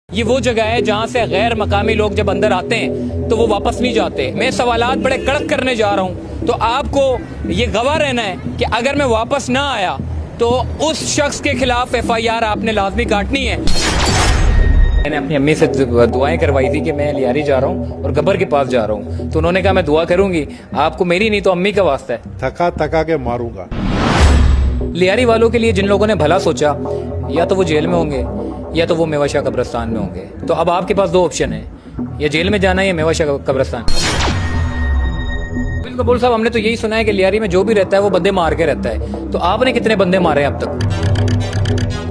ये वो जगह है जहाँ से गैर मकामी लोग जब अंदर आते हैं तो वो वापस नहीं जाते। मैं सवालात बड़े कड़क करने जा रहा हूँ, तो आपको ये गवाह रहना है कि अगर मैं वापस ना आया तो उस शख्स के खिलाफ FIR आपने लाजमी काटनी है। मैंने अपनी अम्मी से दुआएं करवाई थी कि मैं लियारी जा रहा हूँ और गब्बर के पास जा रहा हूँ, तो उन्होंने कहा मैं दुआ करूंगी, आपको मेरी नहीं तो अम्मी का वास्ता है। थका थका के मारूंगा। लियारी वालों के लिए जिन लोगों ने भला सोचा, या तो वो जेल में होंगे या तो वो मेवाशाह कब्रिस्तान में होंगे। तो अब आपके पास दो ऑप्शन है, या जेल में जाना है या मेवाशाह कब्रिस्तान। बिल्कुल कबूल साहब, हमने तो यही सुना है कि लियारी में जो भी रहता है वो बंदे मार के रहता है, तो आपने कितने बंदे मारे अब तक?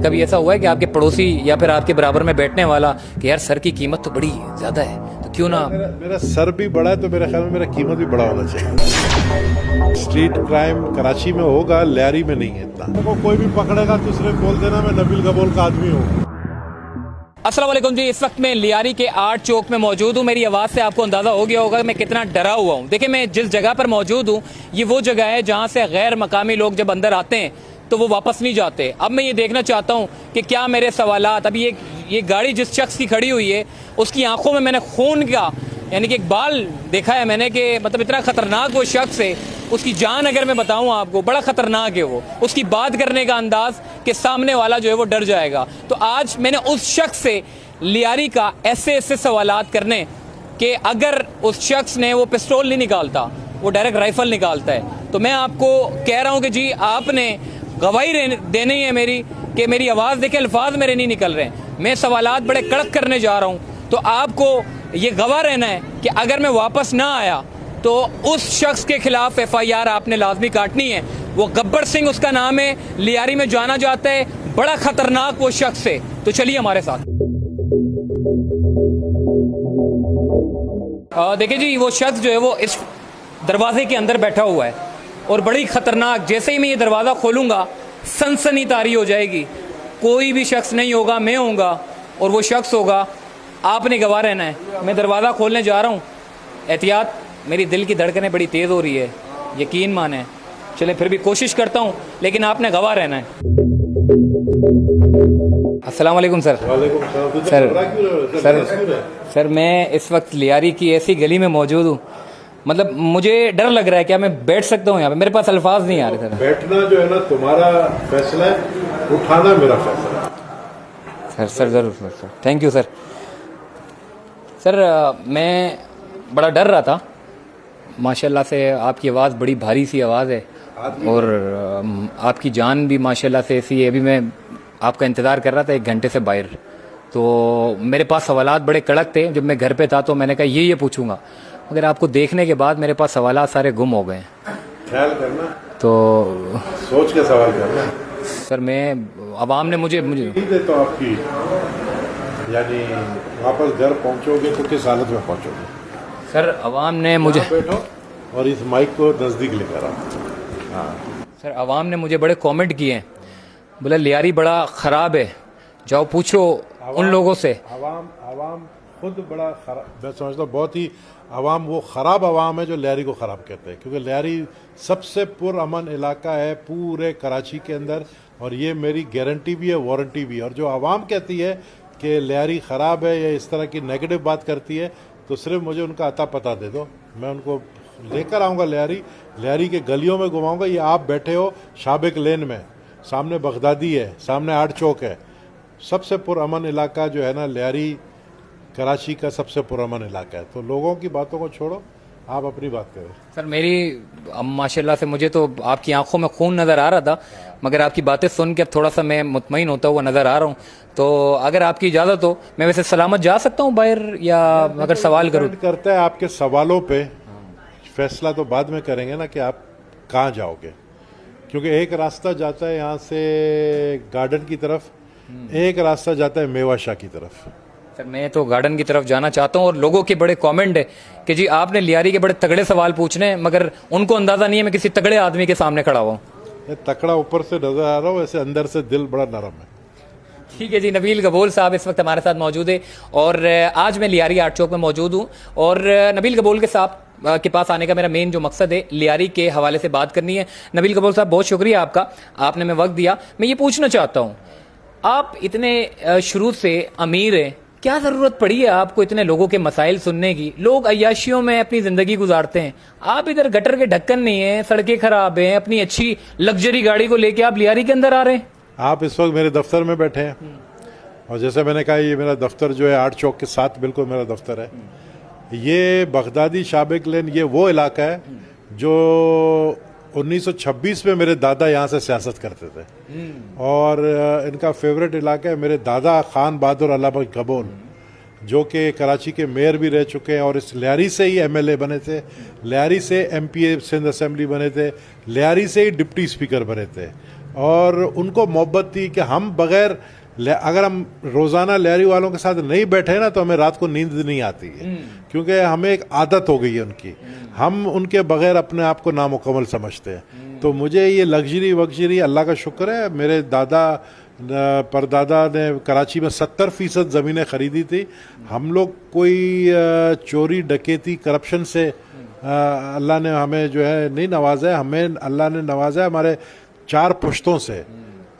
कभी ऐसा हुआ है कि आपके पड़ोसी या फिर आपके बराबर में बैठने वाला कि यार सर की कीमत तो बड़ी ज्यादा है, तो क्यों ना मेरा सर भी बड़ा है तो मेरे ख्याल में मेरा कीमत भी बड़ा होना चाहिए। स्ट्रीट क्राइम कराची में होगा, लियारी में नहीं है इतना। तो कोई भी पकड़ेगा तो सिर्फ बोल देना मैं नबील कबूल का आदमी हूँ। अस्सलाम वालेकुम जी, इस वक्त मैं लियारी के आर्ट चौक में मौजूद हूँ। मेरी आवाज़ से आपको अंदाज़ा हो गया होगा मैं कितना डरा हुआ हूँ। देखिए, मैं जिस जगह पर मौजूद हूँ ये वो जगह है जहाँ से गैर मकामी लोग जब अंदर आते हैं तो वो वापस नहीं जाते। अब मैं ये देखना चाहता हूँ कि क्या मेरे सवालात, अभी ये गाड़ी जिस शख्स की खड़ी हुई है उसकी आंखों में मैंने खून का यानी कि एक बाल देखा है मैंने, कि मतलब इतना ख़तरनाक वो शख्स है, उसकी जान अगर मैं बताऊं आपको बड़ा ख़तरनाक है वो, उसकी बात करने का अंदाज़ कि सामने वाला जो है वो डर जाएगा। तो आज मैंने उस शख्स से लियारी का ऐसे सवालात करने कि अगर उस शख्स ने वो पिस्तौल नहीं निकालता, वो डायरेक्ट राइफल निकालता है, तो मैं आपको कह रहा हूँ कि जी आपने गवाही देनी है मेरी कि मेरी आवाज़ देखे अल्फाज मेरे नहीं निकल रहे हैं, मैं सवालात बड़े कड़क करने जा रहा हूँ, तो आपको ये गवाह रहना है कि अगर मैं वापस ना आया तो उस शख्स के खिलाफ FIR आपने लाजमी काटनी है। वो गब्बर सिंह उसका नाम है, लियारी में जाना जाता है, बड़ा खतरनाक वो शख्स है। तो चलिए हमारे साथ। देखिए जी, वो शख्स जो है वो इस दरवाजे के अंदर बैठा हुआ है और बड़ी खतरनाक, जैसे ही मैं ये दरवाज़ा खोलूँगा सनसनी तारी हो जाएगी। कोई भी शख्स नहीं होगा, मैं होऊंगा और वो शख्स होगा। आपने गवाह रहना है। मैं दरवाज़ा खोलने जा रहा हूँ, एहतियात, मेरी दिल की धड़कनें बड़ी तेज़ हो रही है, यकीन माने। चले फिर भी कोशिश करता हूँ, लेकिन आपने गवाह रहना है। अस्सलाम वालेकुम सर। सर मैं इस वक्त लियारी की ऐसी गली में मौजूद हूँ, मतलब मुझे डर लग रहा है, क्या मैं बैठ सकता हूँ यहाँ पे? मेरे पास अल्फाज नहीं आ रहे सर। बैठना जो है ना तुम्हारा फैसला है, उठाना मेरा फैसला है। सर ज़रूर sir, thank you sir. Sir मैं बड़ा डर रहा था, माशाल्लाह से आपकी आवाज़ बड़ी भारी सी आवाज़ है और आपकी जान भी माशाल्लाह से ऐसी है। अभी मैं आपका इंतज़ार कर रहा था 1 घंटे से बाहर, तो मेरे पास सवालात बड़े कड़क थे। जब मैं घर पे था तो मैंने कहा ये पूछूंगा, मगर आपको देखने के बाद मेरे पास सवालात सारे गुम हो गए। ख्याल करना, तो सोच के सवाल करना। सर मैं अवाम ने मुझे तो आपकी यानी वापस घर पहुंचोगे तो किस हालत में पहुंचोगे? सर अवाम ने मुझे, बैठो और इस माइक को नज़दीक लेकर आओ। हाँ सर अवाम ने मुझे बड़े कमेंट किए हैं, बोला लियारी बड़ा ख़राब है, जाओ पूछो उन लोगों से। अवाम खुद बड़ा खराब, मैं समझता हूँ बहुत ही अवाम वो ख़राब अवाम है जो लियारी को ख़राब कहते हैं, क्योंकि लियारी सबसे पुरअमन इलाका है पूरे कराची के अंदर, और ये मेरी गारंटी भी है, वारंटी भी है। और जो अवाम कहती है कि लियारी ख़राब है या इस तरह की नेगेटिव बात करती है, तो सिर्फ मुझे उनका अता पता दे दो, मैं उनको लेकर आऊँगा लियारी के गलियों में घुमाऊँगा। ये आप बैठे हो शाबिक लेन में, सामने बगदादी है, सामने आर्ट चौक है, सबसे पुरअमन इलाका जो है ना लियारी कराची का सबसे पुरअमन इलाका है। तो लोगों की बातों को छोड़ो, आप अपनी बात करें। सर मेरी माशाल्लाह से मुझे तो आपकी आंखों में खून नज़र आ रहा था, मगर आपकी बातें सुन के थोड़ा सा मैं मुतमईन होता हुआ नज़र आ रहा हूँ। तो अगर आपकी इजाज़त हो मैं वैसे सलामत जा सकता हूँ बाहर, या अगर सवाल करूँ? करता है आपके सवालों पे फैसला तो बाद में करेंगे ना कि आप कहाँ जाओगे, क्योंकि एक रास्ता जाता है यहाँ से गार्डन की तरफ, एक रास्ता जाता है मेवाशाह की तरफ। सर मैं तो गार्डन की तरफ जाना चाहता हूँ, और लोगों के बड़े कमेंट है कि जी आपने लियारी के बड़े तगड़े सवाल पूछने हैं, मगर उनको अंदाज़ा नहीं है मैं किसी तगड़े आदमी के सामने खड़ा हुआ हूँ। तकड़ा ऊपर से नजर आ रहा हूँ, वैसे अंदर से दिल बड़ा नरम है। ठीक है जी, नबील कबूल साहब इस वक्त हमारे साथ मौजूद है, और आज मैं लियारी आर्ट चौक में मौजूद हूँ, और नबील कबूल के साथ के पास आने का मेरा मेन जो मकसद है लियारी के हवाले से बात करनी है। नबील कबूल साहब बहुत शुक्रिया आपका, आपने मैं वक्त दिया। मैं ये पूछना चाहता हूँ, आप इतने शुरू से अमीर हैं, क्या ज़रूरत पड़ी है आपको इतने लोगों के मसाइल सुनने की? लोग अय्याशियों में अपनी ज़िंदगी गुजारते हैं, आप इधर गटर के ढक्कन नहीं है, सड़कें खराब हैं, अपनी अच्छी लग्जरी गाड़ी को लेके आप लियारी के अंदर आ रहे हैं। आप इस वक्त मेरे दफ्तर में बैठे हैं और जैसे मैंने कहा ये मेरा दफ्तर जो है आर्ट चौक के साथ बिल्कुल मेरा दफ्तर है। ये बगदादी शाबिक लेन ये वो इलाका है जो 1926 में मेरे दादा यहाँ से सियासत करते थे और इनका फेवरेट इलाका है। मेरे दादा खान बहादुर अल्लाह कबूल जो कि कराची के मेयर भी रह चुके हैं और इस लियारी से ही एमएलए बने थे, लियारी से एमपीए सिंध असेंबली बने थे, लियारी से ही डिप्टी स्पीकर बने थे और उनको मोहब्बत थी कि हम बगैर अगर हम रोज़ाना लियारी वालों के साथ नहीं बैठे ना तो हमें रात को नींद नहीं आती है क्योंकि हमें एक आदत हो गई है उनकी, हम उनके बगैर अपने आप को नामुकम्मल समझते हैं। तो मुझे ये लग्जरी वग्जरी अल्लाह का शुक्र है, मेरे दादा परदादा ने कराची में 70% ज़मीनें ख़रीदी थी। हम लोग कोई चोरी डकैती करप्शन से अल्लाह ने हमें जो है नहीं नवाजा है, हमें अल्लाह ने नवाजा है हमारे 4 पुश्तों से।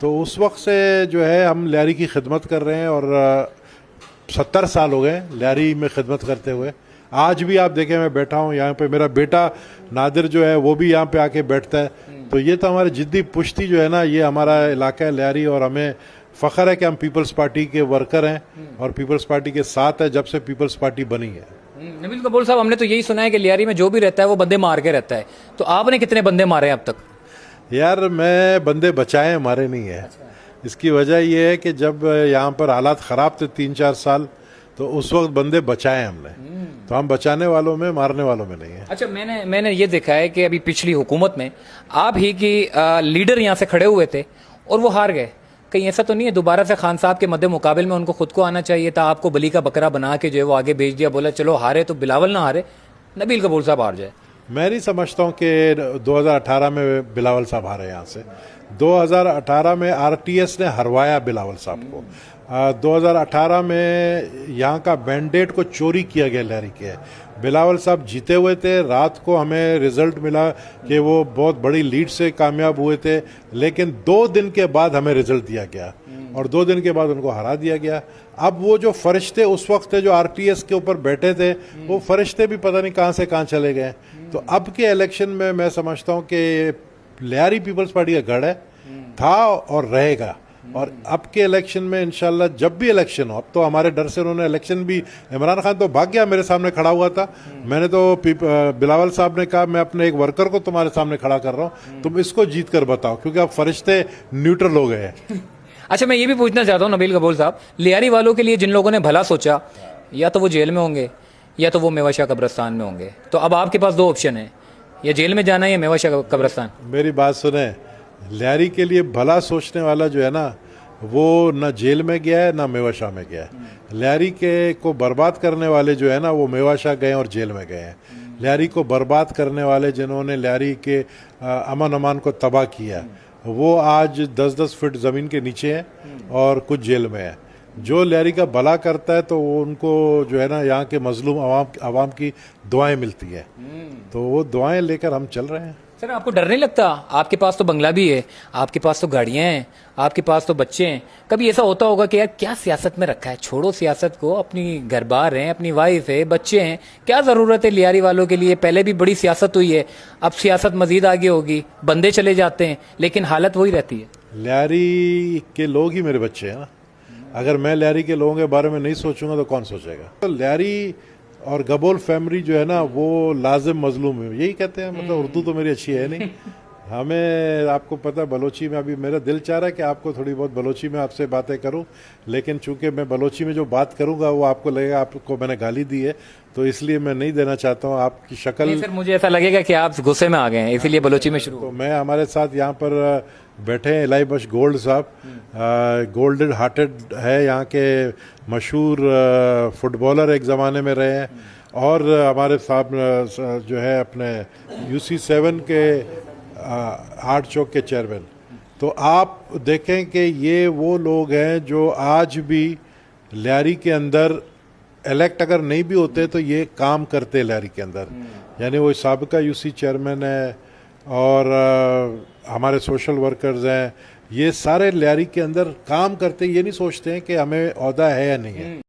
तो उस वक्त से जो है हम लियारी की खिदमत कर रहे हैं और 70 साल हो गए लियारी में खिदमत करते हुए। आज भी आप देखें मैं बैठा हूँ यहाँ पे, मेरा बेटा नादिर जो है वो भी यहाँ पे आके बैठता है। तो ये तो हमारी जिद्दी पुश्ती जो है ना, ये हमारा इलाका है लियारी और हमें फ़ख्र है कि हम पीपल्स पार्टी के वर्कर हैं और पीपल्स पार्टी के साथ है जब से पीपल्स पार्टी बनी है। नबील कबूल साहब, हमने तो यही सुना है कि लियारी में जो भी रहता है वो बंदे मार के रहता है, तो आपने कितने बंदे मारे हैं अब तक? यार मैं बंदे बचाए मारे नहीं है। इसकी वजह यह है कि जब यहाँ पर हालात ख़राब थे 3-4 साल, तो उस वक्त बंदे बचाए हमने। तो हम बचाने वालों में मारने वालों में नहीं है। अच्छा, मैंने ये देखा है कि अभी पिछली हुकूमत में आप ही की लीडर यहाँ से खड़े हुए थे और वो हार गए। कहीं ऐसा तो नहीं है दोबारा से खान साहब के मद्दे मुकाबले में उनको खुद को आना चाहिए था? आपको बली का बकरा बना के जो है वो आगे भेज दिया, बोला चलो हारे तो बिलावल ना हारे, नबील कबूल साहब हार जाए। मैं नहीं समझता हूँ कि 2018 में बिलावल साहब हारे यहाँ से। 2018 में आरटीएस ने हरवाया बिलावल साहब को। 2018 में यहाँ का मैंडेट को चोरी किया गया लियारी के। बिलावल साहब जीते हुए थे, रात को हमें रिजल्ट मिला कि वो बहुत बड़ी लीड से कामयाब हुए थे, लेकिन 2 दिन के बाद हमें रिजल्ट दिया गया और 2 दिन के बाद उनको हरा दिया गया। अब वो जो फरिश्ते उस वक्त थे जो आरटीएस के ऊपर बैठे थे, वो फरिश्ते भी पता नहीं कहाँ से कहाँ चले गए। तो अब के इलेक्शन में मैं समझता हूँ कि लियारी पीपल्स पार्टी का गढ़ है, था और रहेगा। और अब के इलेक्शन में इंशाल्लाह जब भी इलेक्शन हो, अब तो हमारे डर से उन्होंने इलेक्शन भी, इमरान खान तो भाग गया, मेरे सामने खड़ा हुआ था। मैंने तो बिलावल साहब ने कहा मैं अपने एक वर्कर को तुम्हारे सामने खड़ा कर रहा हूँ, तुम इसको जीत कर बताओ, क्योंकि अब फरिश्ते न्यूट्रल हो गए हैं। अच्छा, मैं ये भी पूछना चाहता हूँ नबील कबूल साहब, लियारी वालों के लिए जिन लोगों ने भला सोचा, या तो वो जेल में होंगे या तो वो मेवाशाह कब्रिस्तान में होंगे, तो अब आपके पास 2 ऑप्शन है, या जेल में जाना है या मेवाशाह कब्रिस्तान। मेरी बात सुने, लियारी के लिए भला सोचने वाला जो है ना, वो ना जेल में गया है ना मेवाशाह में गया है। लियारी के को बर्बाद करने वाले जो है ना, वो मेवाशाह गए और जेल में गए हैं। लियारी को बर्बाद करने वाले जिन्होंने लियारी के अमन अमान को तबाह किया, वो आज 10-10 फीट ज़मीन के नीचे हैं और कुछ जेल में है। जो लियारी का भला करता है तो वो उनको जो है ना, यहाँ के मजलूम आवाम की दुआएं मिलती है, तो वो दुआएं लेकर हम चल रहे हैं। सर, आपको डर नहीं लगता? आपके पास तो बंगला भी है, आपके पास तो गाड़ियां हैं, आपके पास तो बच्चे हैं। कभी ऐसा होता होगा कि यार क्या सियासत में रखा है, छोड़ो सियासत को, अपनी घर बार हैं, अपनी वाइफ है, बच्चे हैं, क्या ज़रूरत है लियारी वालों के लिए? पहले भी बड़ी सियासत हुई है, अब सियासत मजीद आगे होगी, बंदे चले जाते हैं, लेकिन हालत वही रहती है। लियारी के लोग ही मेरे बच्चे हैं ना। अगर मैं लियारी के लोगों के बारे में नहीं सोचूंगा तो कौन सोचेगा? तो लियारी और गबोल फैमिली जो है ना, वो लाजिम मजलूम है, यही कहते हैं। मतलब उर्दू तो मेरी अच्छी है नहीं, हमें आपको पता है बलोची में, अभी मेरा दिल चाह रहा है कि आपको थोड़ी बहुत बलोची में आपसे बातें करूं, लेकिन चूंकि मैं बलोची में जो बात करूंगा वो आपको लगेगा आपको मैंने गाली दी है, तो इसलिए मैं नहीं देना चाहता हूं। आपकी शक्ल, सर मुझे ऐसा लगेगा कि आप गुस्से में आ गए हैं, इसीलिए बलोची में शुरू। तो मैं, हमारे साथ यहाँ पर बैठे हैं इलाई बख्श गोल्ड साहब, गोल्डन हार्टेड है, यहाँ के मशहूर फुटबॉलर एक ज़माने में रहे हैं, और हमारे साहब जो है अपने UC7 के आर्ट चौक के चेयरमैन। तो आप देखें कि ये वो लोग हैं जो आज भी लियारी के अंदर इलेक्ट अगर नहीं भी होते तो ये काम करते लियारी के अंदर। यानी वो साबिका UC चेयरमैन है और हमारे सोशल वर्कर्स हैं, ये सारे लियारी के अंदर काम करते, ये नहीं सोचते हैं कि हमें ओहदा है या नहीं है।